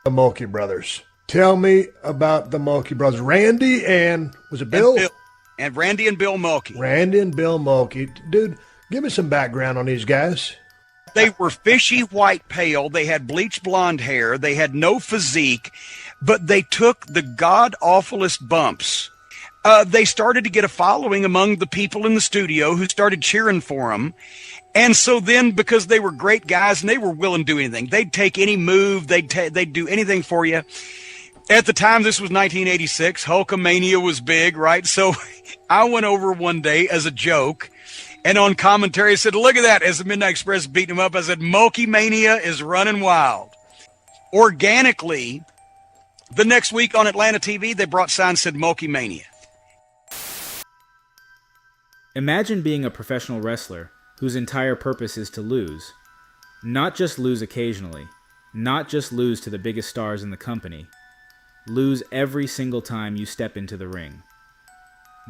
The Mulkey Brothers. Tell me about the Mulkey Brothers. Randy and, was it Bill? And Randy and Bill Mulkey. Randy and Bill Mulkey. Dude, give me some background on these guys. They were fishy white pale. They had bleached blonde hair. They had no physique, but they took the god-awfulest bumps. They started to get a following among the people in the studio who started cheering for them. And so then, because they were great guys and they were willing to do anything, they'd take any move, they'd do anything for you. At the time, this was 1986, Mulky-Mania was big, right? So I went over one day as a joke, and on commentary I said, look at that, as the Midnight Express beating him up, I said, Mulky-Mania is running wild. Organically, the next week on Atlanta TV, they brought signs that said Mulky-Mania. Imagine being a professional wrestler whose entire purpose is to lose. Not just lose occasionally, not just lose to the biggest stars in the company. Lose every single time you step into the ring.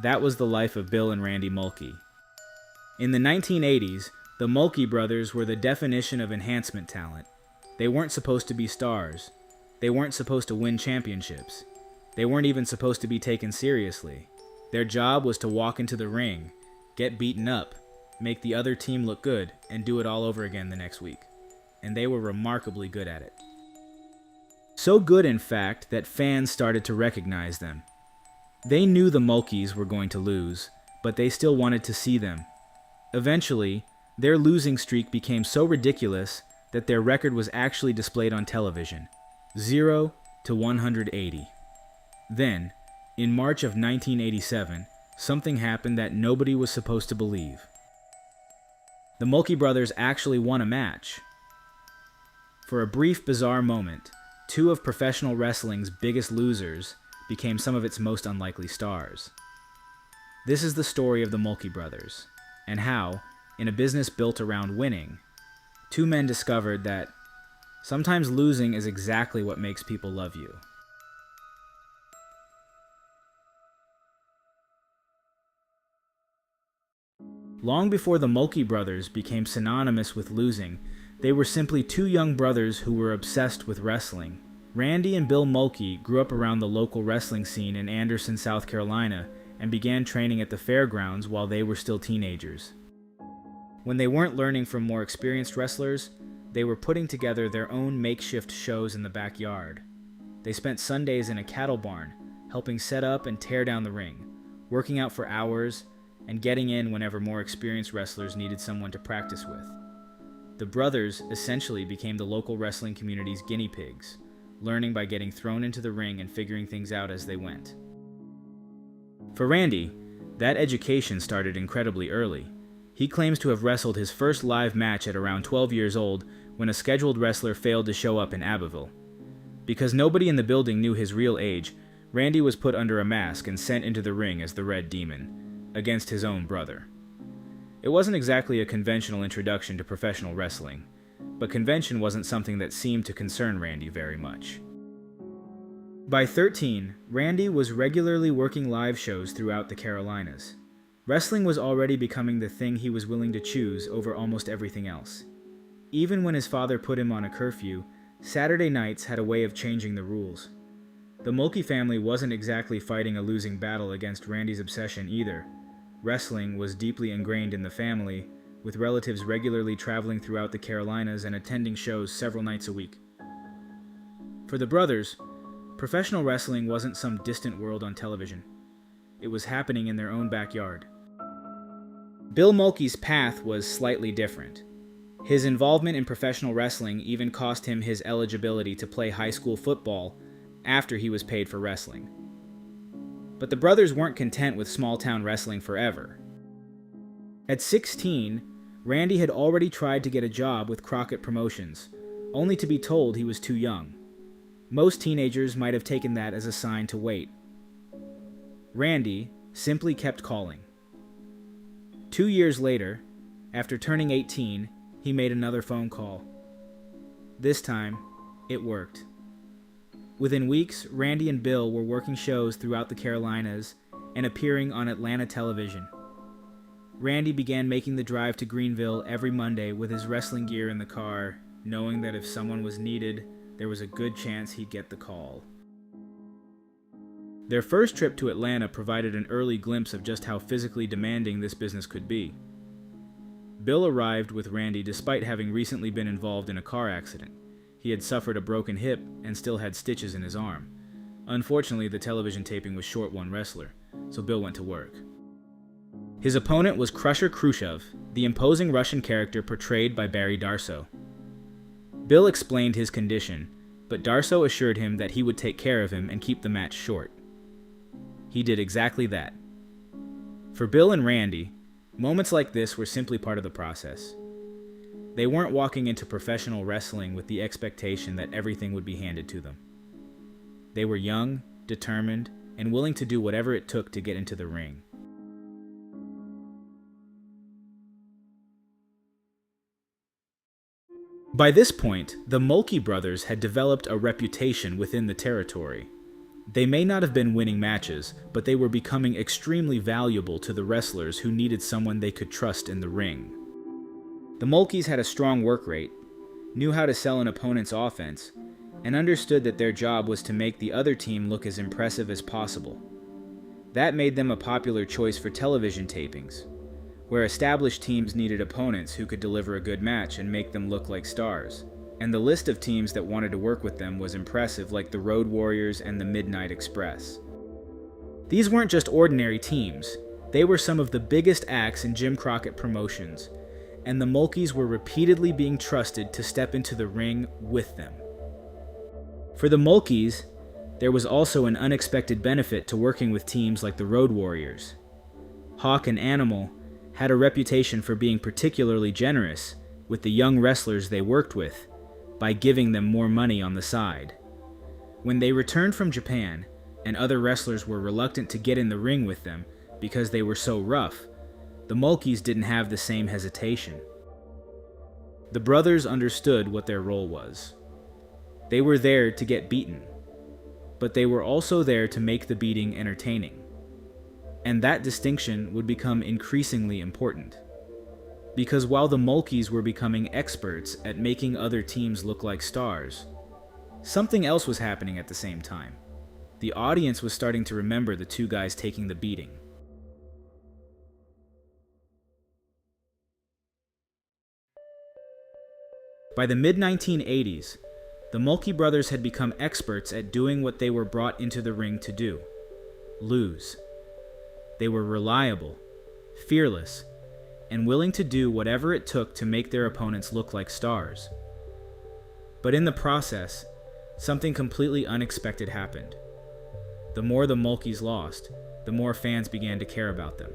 That was the life of Bill and Randy Mulkey. In the 1980s, the Mulkey Brothers were the definition of enhancement talent. They weren't supposed to be stars. They weren't supposed to win championships. They weren't even supposed to be taken seriously. Their job was to walk into the ring, get beaten up, make the other team look good, and do it all over again the next week. And they were remarkably good at it. So good, in fact, that fans started to recognize them. They knew the Mulkeys were going to lose, but they still wanted to see them. Eventually, their losing streak became so ridiculous that their record was actually displayed on television. 0 to 180. Then, in March of 1987, something happened that nobody was supposed to believe. The Mulkey Brothers actually won a match. For a brief, bizarre moment, two of professional wrestling's biggest losers became some of its most unlikely stars. This is the story of the Mulkey Brothers, and how, in a business built around winning, two men discovered that sometimes losing is exactly what makes people love you. Long before the Mulkey Brothers became synonymous with losing, they were simply two young brothers who were obsessed with wrestling. Randy and Bill Mulkey grew up around the local wrestling scene in Anderson, South Carolina, and began training at the fairgrounds while they were still teenagers. When they weren't learning from more experienced wrestlers, they were putting together their own makeshift shows in the backyard. They spent Sundays in a cattle barn, helping set up and tear down the ring, working out for hours, and getting in whenever more experienced wrestlers needed someone to practice with. The brothers essentially became the local wrestling community's guinea pigs, learning by getting thrown into the ring and figuring things out as they went. For Randy, that education started incredibly early. He claims to have wrestled his first live match at around 12 years old when a scheduled wrestler failed to show up in Abbeville. Because nobody in the building knew his real age, Randy was put under a mask and sent into the ring as the Red Demon, against his own brother. It wasn't exactly a conventional introduction to professional wrestling, but convention wasn't something that seemed to concern Randy very much. By 13, Randy was regularly working live shows throughout the Carolinas. Wrestling was already becoming the thing he was willing to choose over almost everything else. Even when his father put him on a curfew, Saturday nights had a way of changing the rules. The Mulkey family wasn't exactly fighting a losing battle against Randy's obsession either. Wrestling was deeply ingrained in the family, with relatives regularly traveling throughout the Carolinas and attending shows several nights a week. For the brothers, professional wrestling wasn't some distant world on television. It was happening in their own backyard. Bill Mulkey's path was slightly different. His involvement in professional wrestling even cost him his eligibility to play high school football after he was paid for wrestling. But the brothers weren't content with small-town wrestling forever. At 16, Randy had already tried to get a job with Crockett Promotions, only to be told he was too young. Most teenagers might have taken that as a sign to wait. Randy simply kept calling. 2 years later, after turning 18, he made another phone call. This time, it worked. Within weeks, Randy and Bill were working shows throughout the Carolinas and appearing on Atlanta television. Randy began making the drive to Greenville every Monday with his wrestling gear in the car, knowing that if someone was needed, there was a good chance he'd get the call. Their first trip to Atlanta provided an early glimpse of just how physically demanding this business could be. Bill arrived with Randy despite having recently been involved in a car accident. He had suffered a broken hip and still had stitches in his arm. Unfortunately, the television taping was short one wrestler, so Bill went to work. His opponent was Crusher Khrushchev, the imposing Russian character portrayed by Barry Darsow. Bill explained his condition, but Darsow assured him that he would take care of him and keep the match short. He did exactly that. For Bill and Randy, moments like this were simply part of the process. They weren't walking into professional wrestling with the expectation that everything would be handed to them. They were young, determined, and willing to do whatever it took to get into the ring. By this point, the Mulkey Brothers had developed a reputation within the territory. They may not have been winning matches, but they were becoming extremely valuable to the wrestlers who needed someone they could trust in the ring. The Mulkeys had a strong work rate, knew how to sell an opponent's offense, and understood that their job was to make the other team look as impressive as possible. That made them a popular choice for television tapings, where established teams needed opponents who could deliver a good match and make them look like stars. And the list of teams that wanted to work with them was impressive, like the Road Warriors and the Midnight Express. These weren't just ordinary teams. They were some of the biggest acts in Jim Crockett Promotions, and the Mulkeys were repeatedly being trusted to step into the ring with them. For the Mulkeys, there was also an unexpected benefit to working with teams like the Road Warriors. Hawk and Animal had a reputation for being particularly generous with the young wrestlers they worked with, by giving them more money on the side. When they returned from Japan, and other wrestlers were reluctant to get in the ring with them because they were so rough, the Mulkeys didn't have the same hesitation. The brothers understood what their role was. They were there to get beaten, but they were also there to make the beating entertaining. And that distinction would become increasingly important. Because while the Mulkeys were becoming experts at making other teams look like stars, something else was happening at the same time. The audience was starting to remember the two guys taking the beating. By the mid-1980s, the Mulkey Brothers had become experts at doing what they were brought into the ring to do: lose. They were reliable, fearless, and willing to do whatever it took to make their opponents look like stars. But in the process, something completely unexpected happened. The more the Mulkeys lost, the more fans began to care about them.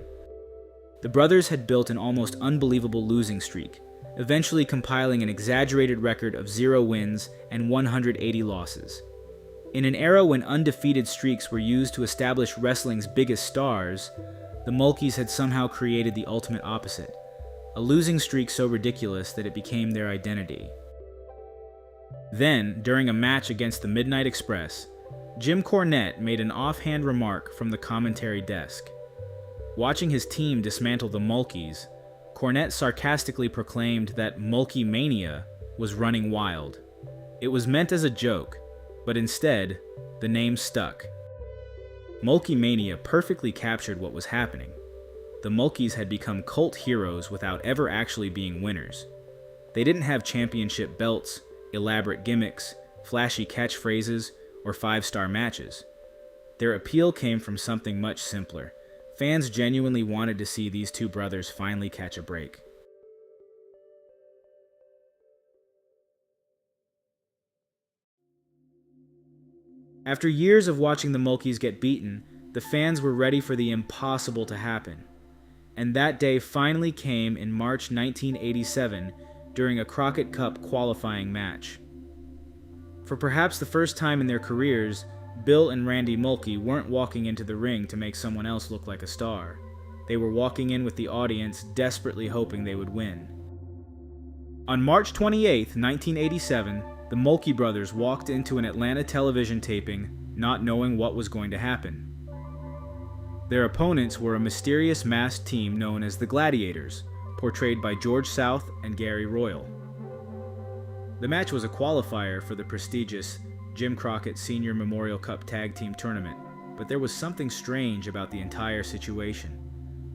The brothers had built an almost unbelievable losing streak, eventually compiling an exaggerated record of 0 wins and 180 losses. In an era when undefeated streaks were used to establish wrestling's biggest stars, the Mulkeys had somehow created the ultimate opposite, a losing streak so ridiculous that it became their identity. Then, during a match against the Midnight Express, Jim Cornette made an offhand remark from the commentary desk. Watching his team dismantle the Mulkeys, Cornette sarcastically proclaimed that Mulky-Mania was running wild. It was meant as a joke, but instead, the name stuck. Mulky-Mania perfectly captured what was happening. The Mulkeys had become cult heroes without ever actually being winners. They didn't have championship belts, elaborate gimmicks, flashy catchphrases, or 5-star matches. Their appeal came from something much simpler. Fans genuinely wanted to see these two brothers finally catch a break. After years of watching the Mulkeys get beaten, the fans were ready for the impossible to happen. And that day finally came in March 1987 during a Crockett Cup qualifying match. For perhaps the first time in their careers, Bill and Randy Mulkey weren't walking into the ring to make someone else look like a star. They were walking in with the audience desperately hoping they would win. On March 28, 1987, the Mulkey Brothers walked into an Atlanta television taping, not knowing what was going to happen. Their opponents were a mysterious masked team known as the Gladiators, portrayed by George South and Gary Royal. The match was a qualifier for the prestigious Jim Crockett Senior Memorial Cup Tag Team Tournament, but there was something strange about the entire situation.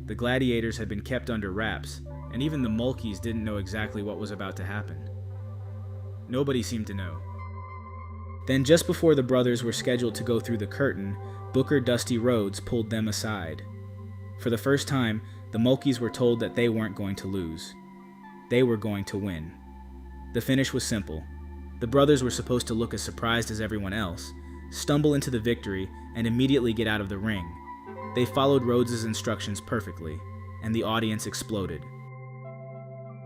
The gladiators had been kept under wraps, and even the Mulkeys didn't know exactly what was about to happen. Nobody seemed to know. Then just before the brothers were scheduled to go through the curtain, Booker Dusty Rhodes pulled them aside. For the first time, the Mulkeys were told that they weren't going to lose. They were going to win. The finish was simple. The brothers were supposed to look as surprised as everyone else, stumble into the victory, and immediately get out of the ring. They followed Rhodes' instructions perfectly, and the audience exploded.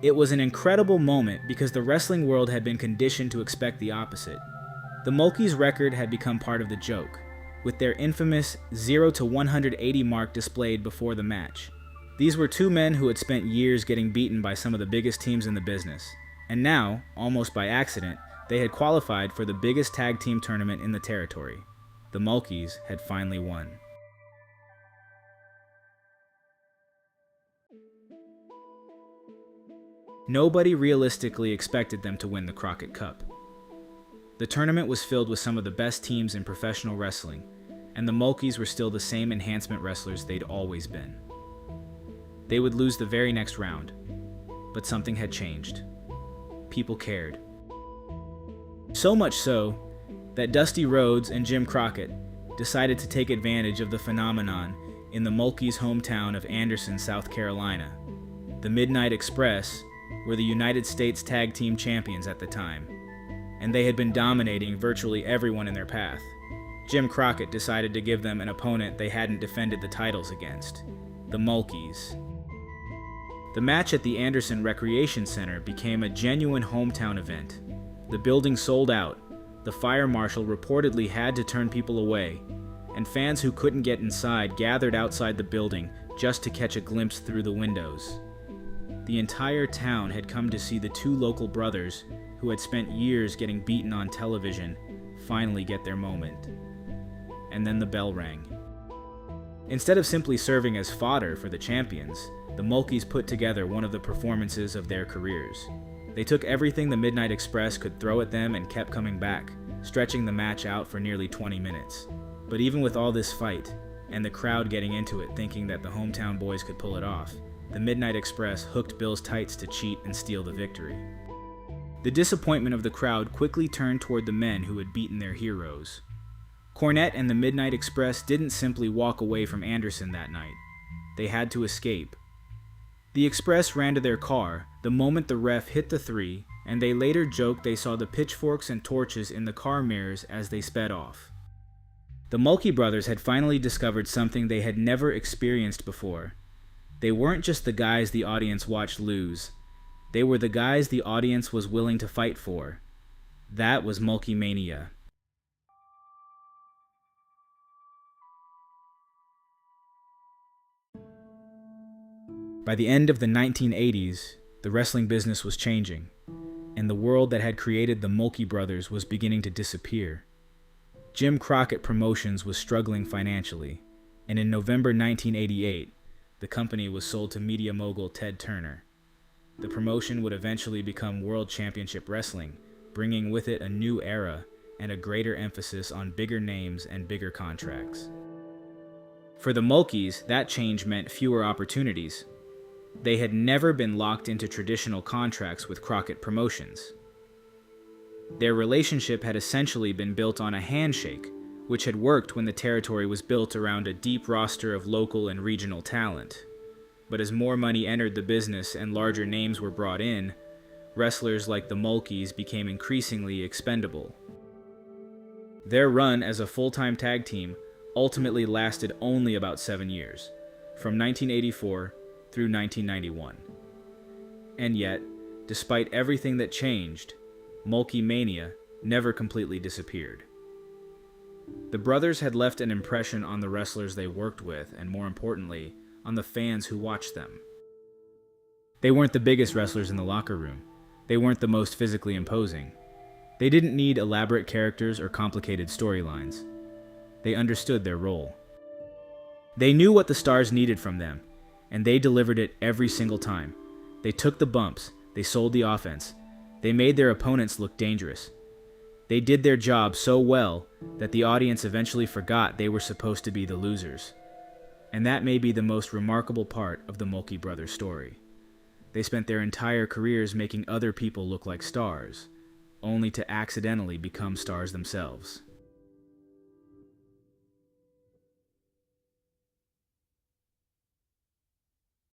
It was an incredible moment because the wrestling world had been conditioned to expect the opposite. The Mulkeys' record had become part of the joke, with their infamous 0 to 180 mark displayed before the match. These were two men who had spent years getting beaten by some of the biggest teams in the business, and now, almost by accident, they had qualified for the biggest tag team tournament in the territory. The Mulkeys had finally won. Nobody realistically expected them to win the Crockett Cup. The tournament was filled with some of the best teams in professional wrestling, and the Mulkeys were still the same enhancement wrestlers they'd always been. They would lose the very next round, but something had changed. People cared. So much so that Dusty Rhodes and Jim Crockett decided to take advantage of the phenomenon in the Mulkeys' hometown of Anderson, South Carolina. The Midnight Express were the United States Tag Team Champions at the time, and they had been dominating virtually everyone in their path. Jim Crockett decided to give them an opponent they hadn't defended the titles against, the Mulkeys. The match at the Anderson Recreation Center became a genuine hometown event. The building sold out, the fire marshal reportedly had to turn people away, and fans who couldn't get inside gathered outside the building just to catch a glimpse through the windows. The entire town had come to see the two local brothers, who had spent years getting beaten on television, finally get their moment. And then the bell rang. Instead of simply serving as fodder for the champions, the Mulkeys put together one of the performances of their careers. They took everything the Midnight Express could throw at them and kept coming back, stretching the match out for nearly 20 minutes. But even with all this fight, and the crowd getting into it thinking that the hometown boys could pull it off, the Midnight Express hooked Bill's tights to cheat and steal the victory. The disappointment of the crowd quickly turned toward the men who had beaten their heroes. Cornette and the Midnight Express didn't simply walk away from Anderson that night. They had to escape. The Express ran to their car the moment the ref hit the 3, and they later joked they saw the pitchforks and torches in the car mirrors as they sped off. The Mulkey Brothers had finally discovered something they had never experienced before. They weren't just the guys the audience watched lose. They were the guys the audience was willing to fight for. That was Mulky-Mania. By the end of the 1980s, the wrestling business was changing, and the world that had created the Mulkey Brothers was beginning to disappear. Jim Crockett Promotions was struggling financially, and in November 1988, the company was sold to media mogul Ted Turner. The promotion would eventually become World Championship Wrestling, bringing with it a new era and a greater emphasis on bigger names and bigger contracts. For the Mulkeys, that change meant fewer opportunities. They had never been locked into traditional contracts with Crockett Promotions. Their relationship had essentially been built on a handshake, which had worked when the territory was built around a deep roster of local and regional talent. But as more money entered the business and larger names were brought in, wrestlers like the Mulkeys became increasingly expendable. Their run as a full-time tag team ultimately lasted only about 7 years, from 1984 through 1991. And yet, despite everything that changed, Mulky-Mania never completely disappeared. The brothers had left an impression on the wrestlers they worked with, and more importantly, on the fans who watched them. They weren't the biggest wrestlers in the locker room. They weren't the most physically imposing. They didn't need elaborate characters or complicated storylines. They understood their role. They knew what the stars needed from them, and they delivered it every single time. They took the bumps, they sold the offense, They made their opponents look dangerous. They did their job so well that the audience eventually forgot they were supposed to be the losers. And that may be the most remarkable part of the Mulkey Brothers story. They spent their entire careers making other people look like stars, only to accidentally become stars themselves.